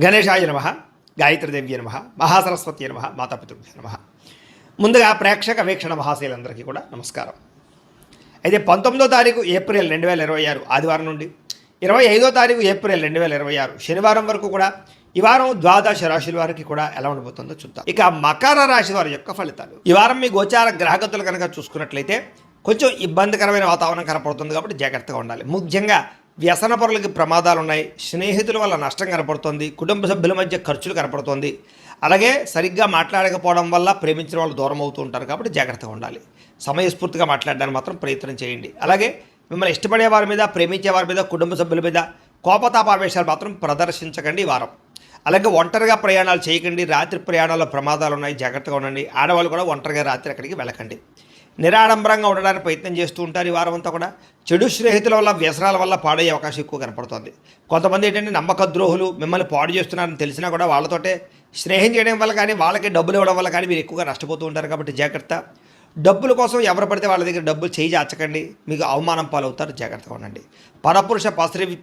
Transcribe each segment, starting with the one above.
గణేశాయ నమ, గాయత్రీదేవ్య నమ, మహాసరస్వతి నమ, మాతాపితృభ్య నమ. ముందుగా ప్రేక్షక వీక్షణ మహాశైలందరికీ కూడా నమస్కారం. అయితే 19వ తారీఖు ఏప్రిల్ 2026 ఆదివారం నుండి 25వ తారీఖు ఏప్రిల్ 2026 శనివారం వరకు కూడా ఈ వారం ద్వాదశ రాశుల వారికి కూడా ఎలా ఉండబోతుందో చూద్దాం. ఇక మకర రాశి వారి యొక్క ఫలితాలు. ఈ వారం మీ గోచార గ్రహగతులు కనుక చూసుకున్నట్లయితే కొంచెం ఇబ్బందికరమైన వాతావరణం కనపడుతుంది కాబట్టి జాగ్రత్తగా ఉండాలి. ముఖ్యంగా వ్యసన పరులకి ప్రమాదాలు ఉన్నాయి, స్నేహితుల వల్ల నష్టం కనపడుతుంది, కుటుంబ సభ్యుల మధ్య ఖర్చులు కనపడుతుంది, అలాగే సరిగ్గా మాట్లాడకపోవడం వల్ల ప్రేమించిన వాళ్ళు దూరం అవుతూ ఉంటారు కాబట్టి జాగ్రత్తగా ఉండాలి. సమయస్ఫూర్తిగా మాట్లాడడానికి మాత్రం ప్రయత్నం చేయండి. అలాగే మిమ్మల్ని ఇష్టపడే వారి మీద, ప్రేమించే వారి మీద, కుటుంబ సభ్యుల మీద కోపతాపావేశాలు మాత్రం ప్రదర్శించకండి ఈ వారం. అలాగే ఒంటరిగా ప్రయాణాలు చేయకండి. రాత్రి ప్రయాణాల్లో ప్రమాదాలు ఉన్నాయి, జాగ్రత్తగా ఉండండి. ఆడవాళ్ళు కూడా ఒంటరిగా రాత్రి ఎక్కడికి వెళ్ళకండి. నిరాడంబరంగా ఉండడానికి ప్రయత్నం చేస్తూ ఉంటారు ఈ వారం అంతా కూడా. చెడు స్నేహితుల వల్ల, వ్యసనాల వల్ల పాడయ్యే అవకాశం ఎక్కువ కనపడుతుంది. కొంతమంది ఏంటంటే నమ్మక ద్రోహులు మిమ్మల్ని పాడు చేస్తున్నారని తెలిసినా కూడా వాళ్ళతోటే స్నేహం చేయడం వల్ల కానీ, వాళ్ళకి డబ్బులు ఇవ్వడం వల్ల కానీ మీరు ఎక్కువగా నష్టపోతూ ఉంటారు కాబట్టి జాగ్రత్త. డబ్బుల కోసం ఎవరు పడితే వాళ్ళ దగ్గర డబ్బులు చేయి చాచకండి, మీకు అవమానం పాలవుతారు, జాగ్రత్తగా ఉండండి. పరపురుష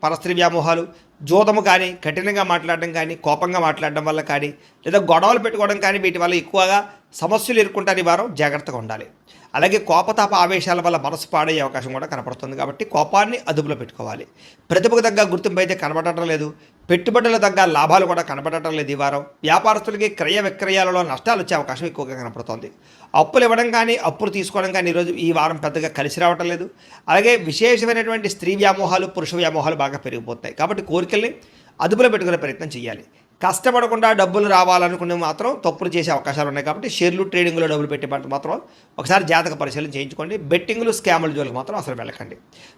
పరస్త్రీ వ్యామోహాలు, జోదము కానీ, కఠినంగా మాట్లాడడం కానీ, కోపంగా మాట్లాడడం వల్ల కానీ, లేదా గొడవలు పెట్టుకోవడం కానీ వీటి వల్ల ఎక్కువగా సమస్యలు ఎదుర్కొంటారు ఈ వారం, జాగ్రత్తగా ఉండాలి. అలాగే కోపతాప ఆవేశాల వల్ల మనసు పాడయ్యే అవకాశం కూడా కనపడుతుంది కాబట్టి కోపాన్ని అదుపులో పెట్టుకోవాలి. ప్రతిభకు తగ్గ గుర్తింపు అయితే కనబడటం లేదు, పెట్టుబడుల తగ్గ లాభాలు కూడా కనబడటం లేదు ఈ వారం. వ్యాపారస్తులకి క్రయ విక్రయాలలో నష్టాలు వచ్చే అవకాశం ఎక్కువగా కనపడుతోంది. అప్పులు ఇవ్వడం కానీ, అప్పులు తీసుకోవడం కానీ ఈరోజు ఈ వారం పెద్దగా కలిసి రావటం లేదు. అలాగే విశేషమైనటువంటి స్త్రీ వ్యామోహాలు, పురుష వ్యామోహాలు బాగా పెరిగిపోతాయి కాబట్టి కోరికల్ని అదుపులో పెట్టుకునే ప్రయత్నం చేయాలి. కష్టపడకుండా డబ్బులు రావాలనుకునే మాత్రం తప్పులు చేసే అవకాశాలు ఉన్నాయి కాబట్టి షేర్లు, ట్రేడింగ్లో డబ్బులు పెట్టే మాత్రం ఒకసారి జాతక పరిశీలన చేయించుకోండి. బెట్టింగ్లు, స్కాముల జోలికి మాత్రం అసలు వెళ్ళకండి.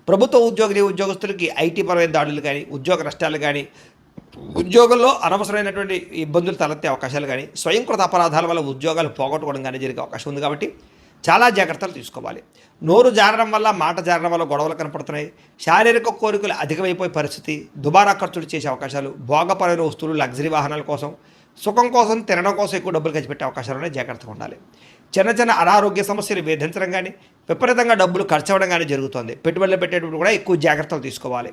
ప్రభుత్వ ఉద్యోగస్తులకి ఐటీ పరమైన దాడులు కానీ, ఉద్యోగ నష్టాలు కానీ, ఉద్యోగంలో అనవసరమైనటువంటి ఇబ్బందులు తలెత్తే అవకాశాలు కానీ, స్వయంకృత అపరాధాల వల్ల ఉద్యోగాలు పోగొట్టుకోవడం కానీ జరిగే అవకాశం ఉంది కాబట్టి చాలా జాగ్రత్తలు తీసుకోవాలి. నోరు జారడం వల్ల, మాట జారడం వల్ల గొడవలు కనపడుతున్నాయి. శారీరక కోరికలు అధికమైపోయే పరిస్థితి, దుబారా ఖర్చులు చేసే అవకాశాలు, భోగపరమైన వస్తువులు, లగ్జరీ వాహనాల కోసం, సుఖం కోసం, తినడం కోసం ఎక్కువ డబ్బులు ఖర్చు పెట్టే అవకాశాలు ఉన్నాయి, జాగ్రత్తగా ఉండాలి. చిన్న చిన్న అనారోగ్య సమస్యలు వేధించడం కానీ, విపరీతంగా డబ్బులు ఖర్చు అవ్వడం కానీ జరుగుతుంది. పెట్టుబడులు పెట్టేటప్పుడు కూడా ఎక్కువ జాగ్రత్తలు తీసుకోవాలి.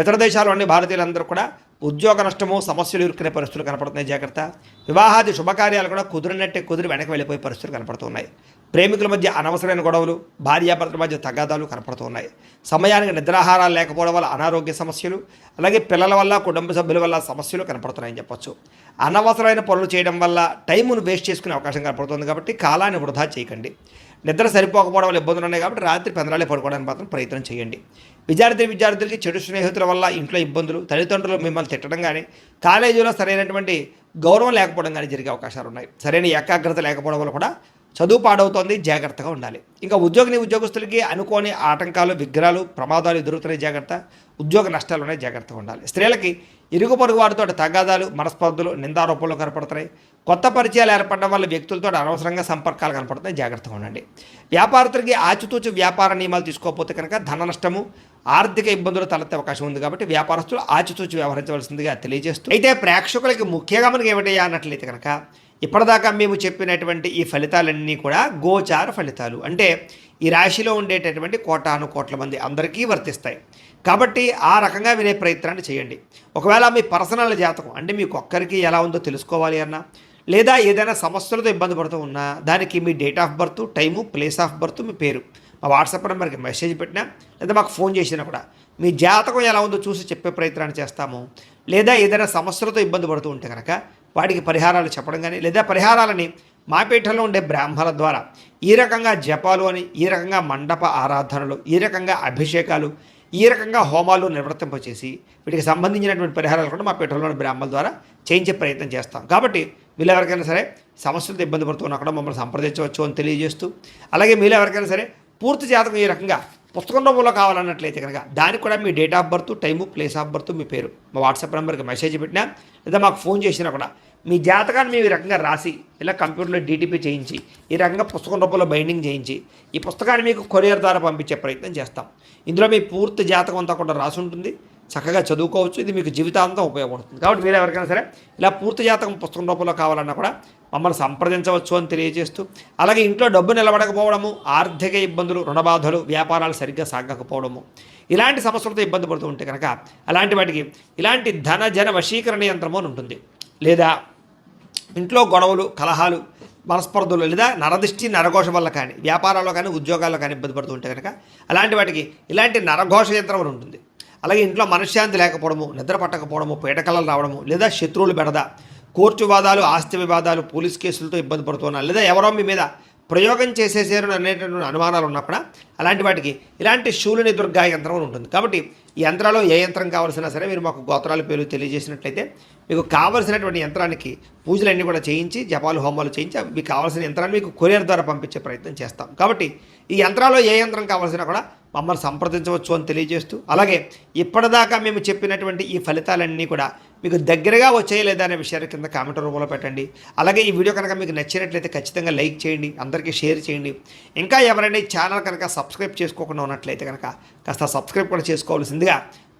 ఇతర దేశాల్లోని భారతీయులందరూ కూడా ఉద్యోగ నష్టము, సమస్యలు ఎదుర్కొనే పరిస్థితులు కనపడుతున్నాయి, జాగ్రత్త. వివాహాది శుభకార్యాలు కూడా కుదిరి వెనక్కి వెళ్ళిపోయే పరిస్థితులు కనపడుతున్నాయి. ప్రేమికుల మధ్య అనవసరమైన గొడవలు, భార్యాభర్తల మధ్య తగాదాలు కనపడుతున్నాయి. సమయానికి నిద్రాహారాలు లేకపోవడం వల్ల అనారోగ్య సమస్యలు, అలాగే పిల్లల వల్ల, కుటుంబ సభ్యుల వల్ల సమస్యలు కనపడుతున్నాయని చెప్పొచ్చు. అనవసరమైన పనులు చేయడం వల్ల టైమును వేస్ట్ చేసుకునే అవకాశం కనపడుతుంది కాబట్టి కాలాన్ని వృధా చేయకండి. నిద్ర సరిపోకపోవడం వల్ల ఇబ్బందులు ఉన్నాయి కాబట్టి రాత్రి పెందరాలే పడుకోవడానికి మాత్రం ప్రయత్నం చేయండి. విద్యార్థులకి చెడు స్నేహితుల వల్ల ఇంట్లో ఇబ్బందులు, తల్లిదండ్రులు మిమ్మల్ని తిట్టడం కానీ, కాలేజీలో సరైనటువంటి గౌరవం లేకపోవడం కానీ జరిగే అవకాశాలు ఉన్నాయి. సరైన ఏకాగ్రత లేకపోవడం వల్ల కూడా చదువు పాడవుతోంది, జాగ్రత్తగా ఉండాలి. ఇంకా ఉద్యోగస్తులకి అనుకోని ఆటంకాలు, విగ్రహాలు, ప్రమాదాలు ఎదురుతున్నాయి, జాగ్రత్త. ఉద్యోగ నష్టాలు ఉన్నాయి, జాగ్రత్తగా ఉండాలి. స్త్రీలకి ఇరుగు పొరుగు వారితో తగాదాలు, మనస్పర్ధలు, నిందారోపణలు కనపడుతున్నాయి. కొత్త పరిచయాలు ఏర్పడడం వల్ల వ్యక్తులతో అనవసరంగా సంపర్కాలు కనపడుతున్నాయి, జాగ్రత్తగా ఉండండి. వ్యాపారస్తులకి ఆచితూచి వ్యాపార నియమాలు తీసుకోకపోతే కనుక ధన నష్టము, ఆర్థిక ఇబ్బందులు తలెత్తే అవకాశం ఉంది కాబట్టి వ్యాపారస్తులు ఆచితూచి వ్యవహరించవలసిందిగా తెలియజేస్తూ, అయితే ప్రేక్షకులకి ముఖ్యంగా మనకి ఏమిటయ్యా అన్నట్లయితే కనుక ఇప్పటిదాకా మేము చెప్పినటువంటి ఈ ఫలితాలన్నీ కూడా గోచార ఫలితాలు, అంటే ఈ రాశిలో ఉండేటటువంటి కోటాను కోట్ల మంది అందరికీ వర్తిస్తాయి కాబట్టి ఆ రకంగా వినే ప్రయత్నాన్ని చేయండి. ఒకవేళ మీ పర్సనల్ జాతకం అంటే మీకు ఒక్కరికి ఎలా ఉందో తెలుసుకోవాలి అన్నా, లేదా ఏదైనా సమస్యలతో ఇబ్బంది పడుతూ ఉన్నా దానికి మీ date of birth, time, place of birth, మీ పేరు మా వాట్సాప్ నెంబర్కి మెసేజ్ పెట్టినా, లేదా మాకు ఫోన్ చేసినా కూడా మీ జాతకం ఎలా ఉందో చూసి చెప్పే ప్రయత్నాన్ని చేస్తాము. లేదా ఏదైనా సమస్యలతో ఇబ్బంది పడుతూ ఉంటే కనుక వాటికి పరిహారాలు చెప్పడం కానీ, లేదా పరిహారాలని మా పీఠంలో ఉండే బ్రాహ్మణుల ద్వారా ఈ రకంగా జపాలు అని, ఈ రకంగా మండప ఆరాధనలు, ఈ రకంగా అభిషేకాలు, ఈ రకంగా హోమాలు నిర్వర్తింపచేసి వీటికి సంబంధించినటువంటి పరిహారాలు కూడా మా పీఠంలోని బ్రాహ్మణుల ద్వారా చేయించే ప్రయత్నం చేస్తాం. కాబట్టి మీరు ఎవరికైనా సరే సమస్యలతో ఇబ్బంది పడుతున్నా కూడా మమ్మల్ని సంప్రదించవచ్చు అని తెలియజేస్తూ, అలాగే మీరు ఎవరికైనా సరే పూర్తి జాతకం ఈ రకంగా పుస్తకం రూపంలో కావాలన్నట్లయితే కనుక దానికి కూడా మీ date of birth, time, place of birth, మీ పేరు మా వాట్సాప్ నెంబర్కి మెసేజ్ పెట్టినా, లేదా మాకు ఫోన్ చేసినా కూడా మీ జాతకాన్ని మేము ఈ రకంగా రాసి ఇలా కంప్యూటర్లో డీటీపీ చేయించి ఈ రకంగా పుస్తకం రూపంలో బైండింగ్ చేయించి ఈ పుస్తకాన్ని మీకు కొరియర్ ద్వారా పంపించే ప్రయత్నం చేస్తాం. ఇందులో మీ పూర్తి జాతకం అంతా కూడా రాసి ఉంటుంది, చక్కగా చదువుకోవచ్చు. ఇది మీకు జీవితాంతం ఉపయోగపడుతుంది కాబట్టి మీరు ఎవరికైనా సరే ఇలా పూర్తి జాతకం పుస్తకం రూపంలో కావాలన్నా కూడా మమ్మల్ని సంప్రదించవచ్చు అని తెలియజేస్తూ, అలాగే ఇంట్లో డబ్బు నిలబడకపోవడము, ఆర్థిక ఇబ్బందులు, రుణబాధలు, వ్యాపారాలు సరిగ్గా సాగకపోవడము, ఇలాంటి సమస్యలతో ఇబ్బంది పడుతూ ఉంటే కనుక అలాంటి వాటికి ఇలాంటి ధన జన వశీకరణ యంత్రము అని ఉంటుంది. లేదా ఇంట్లో గొడవలు, కలహాలు, మనస్పర్ధలు, లేదా నరదిష్టి, నరఘోష వల్ల కానీ వ్యాపారాల్లో కానీ ఉద్యోగాల్లో కానీ ఇబ్బంది పడుతూ ఉంటే కనుక అలాంటి వాటికి ఇలాంటి నరఘోష యంత్రం అని ఉంటుంది. అలాగే ఇంట్లో మనశ్శాంతి లేకపోవడము, నిద్ర పట్టకపోవడము, పీడకలలు రావడము, లేదా శత్రువులు బెడద, కోర్టు వివాదాలు, ఆస్తి వివాదాలు, పోలీస్ కేసులతో ఇబ్బంది పడుతున్నారు, లేదా ఎవరో మీ మీద ప్రయోగం చేసేసారు అనేటటువంటి అనుమానాలు ఉన్నప్పుడు అలాంటి వాటికి ఇలాంటి శూలిని దుర్గా యంత్రం ఉంటుంది. కాబట్టి ఈ యంత్రాలు ఏ యంత్రం కావాల్సినా సరే మీరు మాకు గోత్రాల పేర్లు తెలియజేసినట్లయితే మీకు కావాల్సినటువంటి యంత్రానికి పూజలన్నీ కూడా చేయించి, జపాలు, హోమాలు చేయించి మీకు కావాల్సిన యంత్రాన్ని మీకు కొరియర్ ద్వారా పంపించే ప్రయత్నం చేస్తాం. కాబట్టి ఈ యంత్రాల్లో ఏ యంత్రం కావాల్సినా కూడా మమ్మల్ని సంప్రదించవచ్చు అని తెలియజేస్తూ, అలాగే ఇప్పటిదాకా మేము చెప్పినటువంటి ఈ ఫలితాలన్నీ కూడా మీకు దగ్గరగా వచ్చాయి లేదా అనే విషయాన్ని కింద కామెంట్ రూపంలో పెట్టండి. అలాగే ఈ వీడియో కనుక మీకు నచ్చినట్లయితే ఖచ్చితంగా లైక్ చేయండి, అందరికీ షేర్ చేయండి. ఇంకా ఎవరైనా ఈ ఛానల్ కనుక సబ్స్క్రైబ్ చేసుకోకుండా ఉన్నట్లయితే కనుక కాస్త సబ్స్క్రైబ్ కూడా చేసుకోవాల్సిందిగా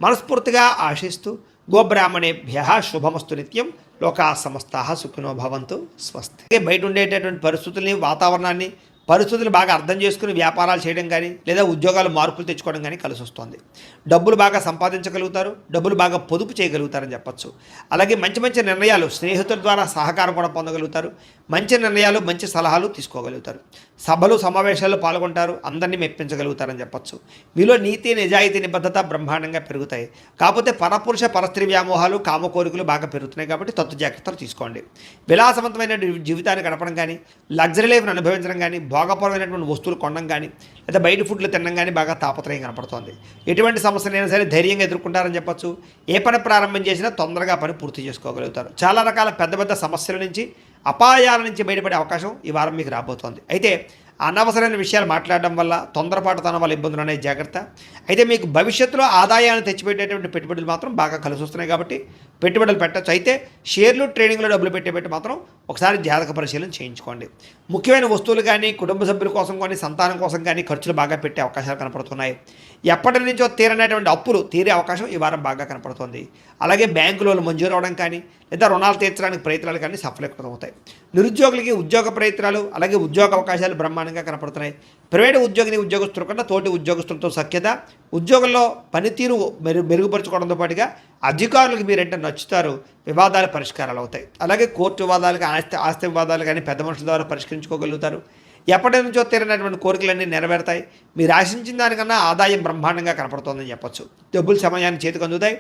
మనస్ఫూర్తిగా ఆశిస్తూ, గోబ్రాహ్మణేభ్యః శుభమస్తు నిత్యం, లోకా సమస్తాః సుఖినో భవంతు, స్వస్తి. బయట ఉండేటటువంటి పరిస్థితుల్ని, వాతావరణాన్ని, పరిస్థితులు బాగా అర్థం చేసుకుని వ్యాపారాలు చేయడం కానీ లేదా ఉద్యోగాలు మార్పులు తెచ్చుకోవడం కానీ కలిసి వస్తుంది. డబ్బులు బాగా సంపాదించగలుగుతారు, డబ్బులు బాగా పొదుపు చేయగలుగుతారని చెప్పచ్చు. అలాగే మంచి మంచి నిర్ణయాలు, స్నేహితుల ద్వారా సహకారం కూడా పొందగలుగుతారు. మంచి నిర్ణయాలు, మంచి సలహాలు తీసుకోగలుగుతారు. సభలు, సమావేశాల్లో పాల్గొంటారు, అందరినీ మెప్పించగలుగుతారని చెప్పచ్చు. మీలో నీతి, నిజాయితీ, నిబద్ధత బ్రహ్మాండంగా పెరుగుతాయి. కాకపోతే పరపురుష పరస్త్రీ వ్యామోహాలు, కామ కోరికలు బాగా పెరుగుతున్నాయి. కాబట్టి తత్తు జాగ్రత్తలు తీసుకోండి. విలాసవంతమైన జీవితాన్ని గడపడం కానీ, లగ్జరీ లైఫ్ను అనుభవించడం కానీ, భోగపరమైనటువంటి వస్తువులు కొనడం కానీ, లేదా బయట ఫుడ్లు తినడం కానీ బాగా తాపత్రయం కనపడుతోంది. ఎటువంటి సమస్యలైనా సరే ధైర్యంగా ఎదుర్కొంటారని చెప్పచ్చు. ఏ పని ప్రారంభం చేసినా తొందరగా పని పూర్తి చేసుకోగలుగుతారు. చాలా రకాల పెద్ద పెద్ద సమస్యల నుంచి, అపాయాల నుంచి బయటపడే అవకాశం ఈ వారం మీకు రాబోతోంది. అయితే అనవసరమైన విషయాలు మాట్లాడడం వల్ల, తొందరపాటుతనం వల్ల ఇబ్బందులు అనే జాగ్రత్త. అయితే మీకు భవిష్యత్తులో ఆదాయాన్ని తెచ్చిపెట్టేటువంటి పెట్టుబడులు మాత్రం బాగా కలిసి వస్తున్నాయి. కాబట్టి పెట్టుబడులు పెట్టచ్చు. అయితే షేర్లు, ట్రేడింగ్లో డబ్బులు పెట్టేపెట్టి మాత్రం ఒకసారి జాతక పరిశీలన చేయించుకోండి. ముఖ్యమైన వస్తువులు కానీ, కుటుంబ సభ్యుల కోసం కానీ, సంతానం కోసం కానీ ఖర్చులు బాగా పెట్టే అవకాశాలు కనపడుతున్నాయి. ఎప్పటి నుంచో తీరనేటువంటి అప్పులు తీరే అవకాశం ఈ వారం బాగా కనపడుతుంది. అలాగే బ్యాంకులో మంజూరు అవడం కానీ, లేదా రుణాలు తీర్చడానికి ప్రయత్నాలు కానీ సఫలీకృతమవుతాయి. నిరుద్యోగులకి ఉద్యోగ ప్రయత్నాలు, అలాగే ఉద్యోగ అవకాశాలు బ్రహ్మాండంగా కనపడుతున్నాయి. ప్రైవేటు ఉద్యోగుల కన్నా తోటి ఉద్యోగస్తులతో సఖ్యత, ఉద్యోగంలో పనితీరు మెరుగుపరుచుకోవడంతో పాటుగా అధికారులకు మీరంటే నచ్చుతారు. వివాదాలు పరిష్కారాలు అవుతాయి. అలాగే కోర్టు వివాదాలు, ఆస్తి వివాదాలు కానీ పెద్ద మనుషుల ద్వారా పరిష్కరించుకోగలుగుతారు. ఎప్పటి నుంచో తీరినటువంటి కోరికలన్నీ నెరవేరుతాయి. మీరు ఆశించిన దానికన్నా ఆదాయం బ్రహ్మాండంగా కనపడుతోందని చెప్పొచ్చు. డబ్బులు సమయాన్ని చేతికి అందుతాయి.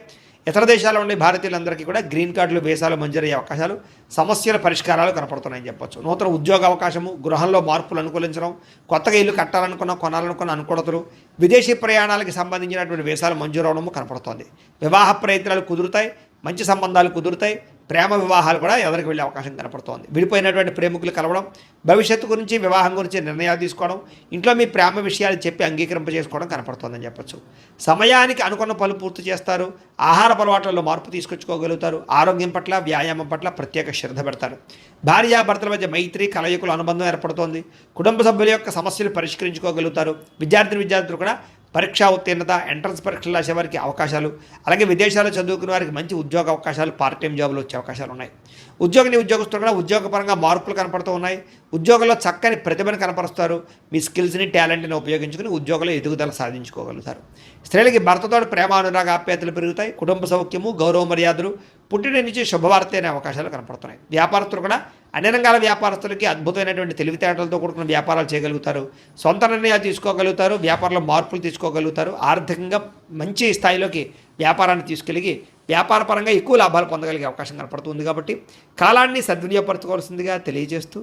ఇతర దేశాల్లో ఉండే భారతీయులందరికీ కూడా గ్రీన్ కార్డులు, వీసాలు మంజూరయ్యే అవకాశాలు, సమస్యల పరిష్కారాలు కనపడుతున్నాయని చెప్పొచ్చు. నూతన ఉద్యోగ అవకాశము, గృహంలో మార్పులు అనుకూలించడం, కొత్తగా ఇల్లు కట్టాలనుకున్న, కొనాలనుకున్న అనుకూలతలు, విదేశీ ప్రయాణాలకు సంబంధించినటువంటి వీసాలు మంజూరు అవడము కనపడుతోంది. వివాహ ప్రయత్నాలు కుదురుతాయి, మంచి సంబంధాలు కుదురుతాయి. ప్రేమ వివాహాలు కూడా ఎదురికి వెళ్ళే అవకాశం కనపడుతోంది. విడిపోయినటువంటి ప్రేమికులు కలవడం, భవిష్యత్తు గురించి, వివాహం గురించి నిర్ణయాలు తీసుకోవడం, ఇంట్లో మీ ప్రేమ విషయాలు చెప్పి అంగీకరింపజేసుకోవడం కనపడుతోందని చెప్పచ్చు. సమయానికి అనుకున్న పనులు పూర్తి చేస్తారు. ఆహార అలవాట్లలో మార్పు తీసుకొచ్చుకోగలుగుతారు. ఆరోగ్యం పట్ల, వ్యాయామం పట్ల ప్రత్యేక శ్రద్ధ పెడతారు. భార్యాభర్తల మధ్య మైత్రి, కలయికల అనుబంధం ఏర్పడుతోంది. కుటుంబ సభ్యుల యొక్క సమస్యలు పరిష్కరించుకోగలుగుతారు. విద్యార్థులు కూడా పరీక్షా ఉత్తీర్ణత, ఎంట్రన్స్ పరీక్షలు రాసే వారికి అవకాశాలు, అలాగే విదేశాల్లో చదువుకునే వారికి మంచి ఉద్యోగ అవకాశాలు, పార్ట్ టైం జాబులు వచ్చే అవకాశాలు ఉన్నాయి. ఉద్యోగస్తులు కూడా ఉద్యోగపరంగా మార్పులు కనపడుతూ ఉన్నాయి. ఉద్యోగంలో చక్కని ప్రతిభను కనపరుస్తారు. మీ స్కిల్స్ని, టాలెంట్ని ఉపయోగించుకుని ఉద్యోగంలో ఎదుగుదల సాధించుకోగలుగుతారు. స్త్రీలకి భర్తతో ప్రేమ, అనురాగ, ఆప్యాయతలు పెరుగుతాయి. కుటుంబ సౌఖ్యము, గౌరవ మర్యాదలు, పుట్టిన నుంచి శుభవార్త అనే అవకాశాలు కనపడుతున్నాయి. వ్యాపారస్తులు కూడా అన్ని రంగాల వ్యాపారస్తులకి అద్భుతమైనటువంటి తెలివితేటలతో కూడుకున్న వ్యాపారాలు చేయగలుగుతారు. సొంత నిర్ణయాలు తీసుకోగలుగుతారు. వ్యాపారంలో మార్పులు తీసుకోగలుగుతారు. ఆర్థికంగా మంచి స్థాయిలోకి వ్యాపారాన్ని తీసుకెళ్ళి వ్యాపారపరంగా ఎక్కువ లాభాలు పొందగలిగే అవకాశం కనపడుతుంది. కాబట్టి కాలాన్ని సద్వినియోగపరచుకోవాల్సిందిగా తెలియజేస్తూ